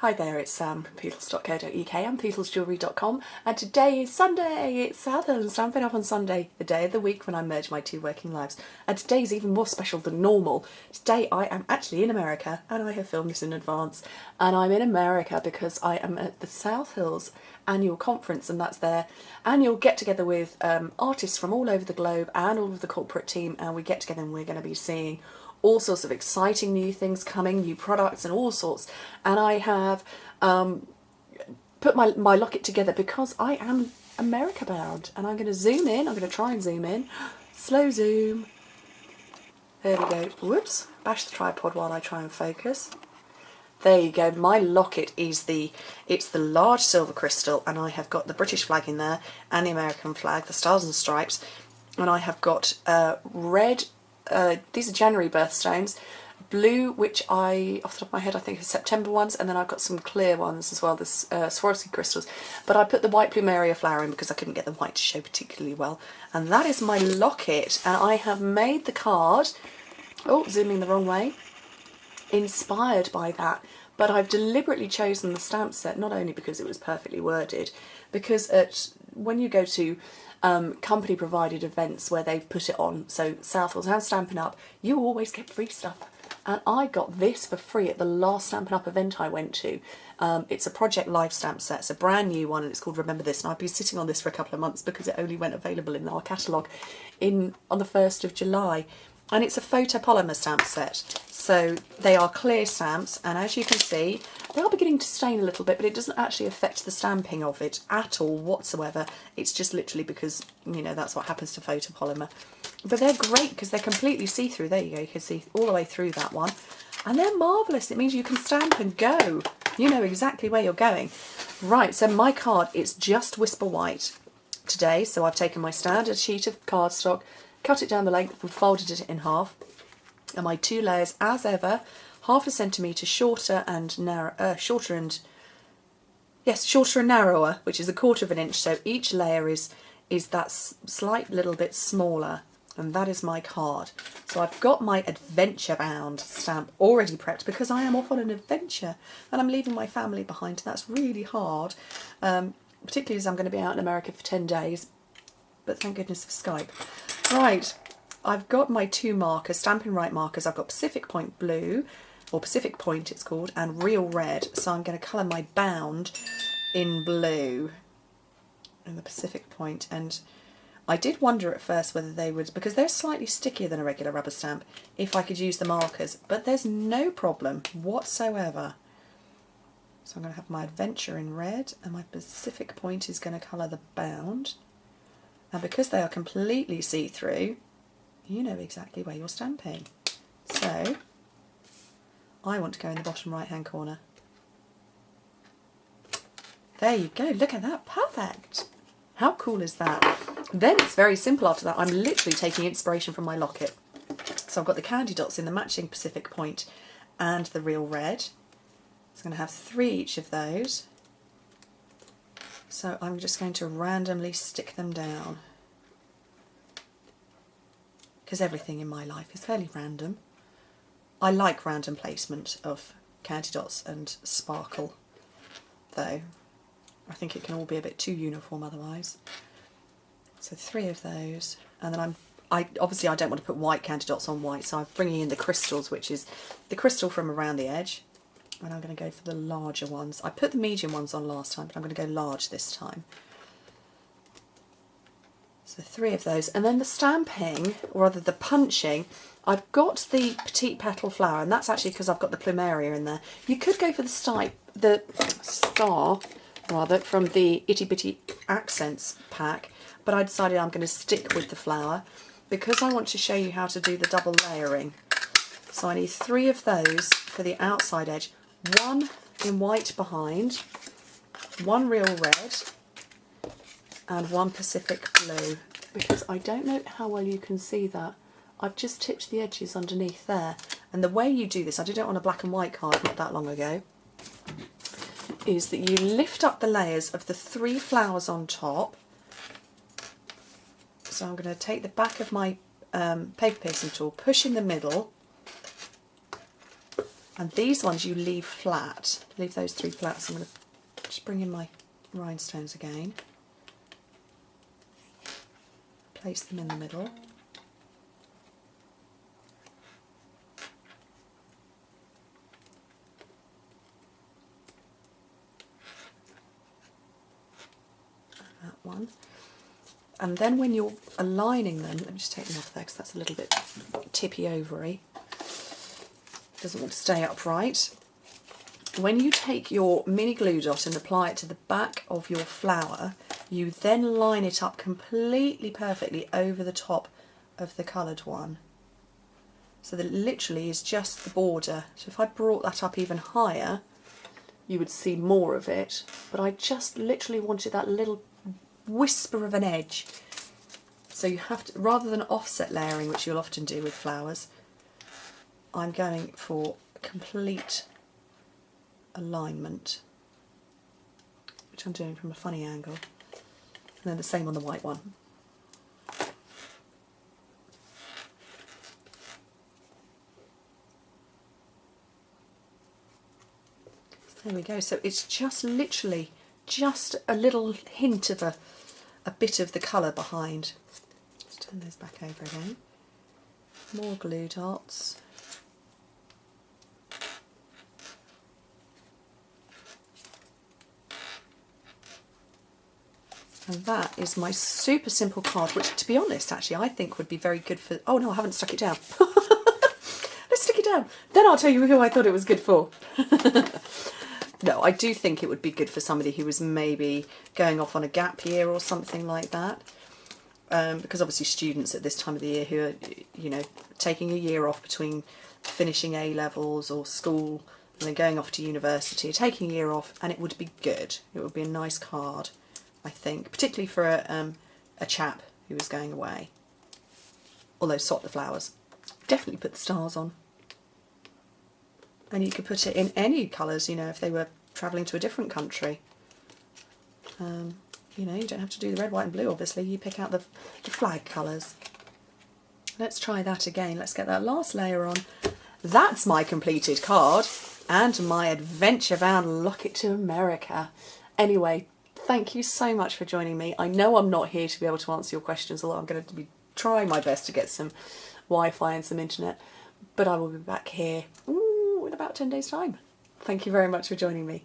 Hi there, it's Sam from Petals.co.uk and PetalsJewellery.com, and today is Sunday. It's South Hill and Stampin' Up on Sunday, the day of the week when I merge my two working lives. And today is even more special than normal. Today I am actually in America, and I have filmed this in advance. And I'm in America because I am at the South Hills annual conference, and that's their annual get together with artists from all over the globe and all of the corporate team, and we get together and we're going to be seeing all sorts of exciting new things coming, new products and all sorts. And I have put my locket together because I am America bound, and I'm going to zoom in. I'm going to try and zoom in. Slow zoom. There we go. Whoops. Bash the tripod while I try and focus. There you go. My locket is it's the large silver crystal, and I have got the British flag in there and the American flag, the stars and stripes, and I have got red. These are January birthstones, blue, which I, off the top of my head, I think are September ones, and then I've got some clear ones as well, the Swarovski crystals. But I put the white plumeria flower in because I couldn't get the white to show particularly well. And that is my locket, and I have made the card, oh, zooming the wrong way, inspired by that. But I've deliberately chosen the stamp set, not only because it was perfectly worded, because when you go to company provided events where they've put it on, so South Hills and Stampin' Up, you always get free stuff. And I got this for free at the last Stampin' Up event I went to. It's a Project Live stamp set. It's a brand new one, and it's called Remember This. And I've been sitting on this for a couple of months because it only went available in our catalogue on the 1st of July. And it's a photopolymer stamp set. So they are clear stamps, and as you can see, they are beginning to stain a little bit, but it doesn't actually affect the stamping of it at all whatsoever. It's just literally because, you know, that's what happens to photopolymer. But they're great because they're completely see-through. There you go, you can see all the way through that one. And they're marvellous. It means you can stamp and go. You know exactly where you're going. Right, so my card is just Whisper White today. So I've taken my standard sheet of cardstock, cut it down the length and folded it in half. And my two layers, as ever, 1/2 centimetre shorter and shorter and narrower, which is 1/4 of an inch. So each layer is that slight little bit smaller, and that is my card. So I've got my adventure bound stamp already prepped because I am off on an adventure and I'm leaving my family behind. That's really hard, particularly as I'm going to be out in America for 10 days. But thank goodness for Skype. Right. I've got my two markers, Stampin' Right markers. I've got Pacific Point Blue, or Pacific Point it's called, and Real Red. So I'm going to colour my bound in blue in the Pacific Point. And I did wonder at first whether they would, because they're slightly stickier than a regular rubber stamp, if I could use the markers. But there's no problem whatsoever. So I'm going to have my Adventure in red, and my Pacific Point is going to colour the bound. And because they are completely see-through, you know exactly where you're stamping. So I want to go in the bottom right hand corner. There you go, look at that, perfect. How cool is that? Then it's very simple after that. I'm literally taking inspiration from my locket. So I've got the candy dots in the matching Pacific Point and the Real Red. So I'm going to have 3 each of those. So I'm just going to randomly stick them down, because everything in my life is fairly random. I like random placement of candy dots and sparkle, though. I think it can all be a bit too uniform otherwise. So 3 of those, and then obviously I don't want to put white candy dots on white, so I'm bringing in the crystals, which is the crystal from around the edge, and I'm going to go for the larger ones. I put the medium ones on last time, but I'm going to go large this time. So 3 of those, and then the stamping, or rather the punching, I've got the petite petal flower, and that's actually because I've got the plumeria in there. You could go for the star from the Itty Bitty Accents pack, but I decided I'm going to stick with the flower because I want to show you how to do the double layering. So I need 3 of those for the outside edge, 1 in white behind, 1 Real Red, and 1 Pacific Blue, because I don't know how well you can see that. I've just tipped the edges underneath there, and the way you do this, I did it on a black and white card not that long ago, is that you lift up the layers of the 3 flowers on top. So I'm going to take the back of my paper piercing tool, push in the middle, And these ones you leave flat. Leave those 3 flat. So I'm going to just bring in my rhinestones again. Place them in the middle. That one. And then when you're aligning them, let me just take them off there because that's a little bit tippy overy. Doesn't want to stay upright. When you take your mini glue dot and apply it to the back of your flower, you then line it up completely perfectly over the top of the coloured one. So that it literally is just the border. So if I brought that up even higher, you would see more of it. But I just literally wanted that little whisper of an edge. So you have to, rather than offset layering, which you'll often do with flowers, I'm going for complete alignment, which I'm doing from a funny angle. And then the same on the white one. So there we go. So it's just literally just a little hint of a bit of the colour behind. Let's turn those back over again. More glue dots. And that is my super simple card, which to be honest actually I think would be very good for, oh no I haven't stuck it down. Let's stick it down, then I'll tell you who I thought it was good for. No, I do think it would be good for somebody who was maybe going off on a gap year or something like that. Because obviously students at this time of the year who are, you know, taking a year off between finishing A-levels or school and then going off to university, taking a year off, and it would be good. It would be a nice card, I think, particularly for a chap who was going away. Although swap the flowers. Definitely put the stars on. And you could put it in any colours, you know, if they were travelling to a different country. You know, you don't have to do the red, white and blue, obviously. You pick out the flag colours. Let's try that again. Let's get that last layer on. That's my completed card and my adventure-bound locket to America. Anyway, thank you so much for joining me. I know I'm not here to be able to answer your questions, although I'm going to be trying my best to get some Wi-Fi and some internet. But I will be back here in about 10 days' time. Thank you very much for joining me.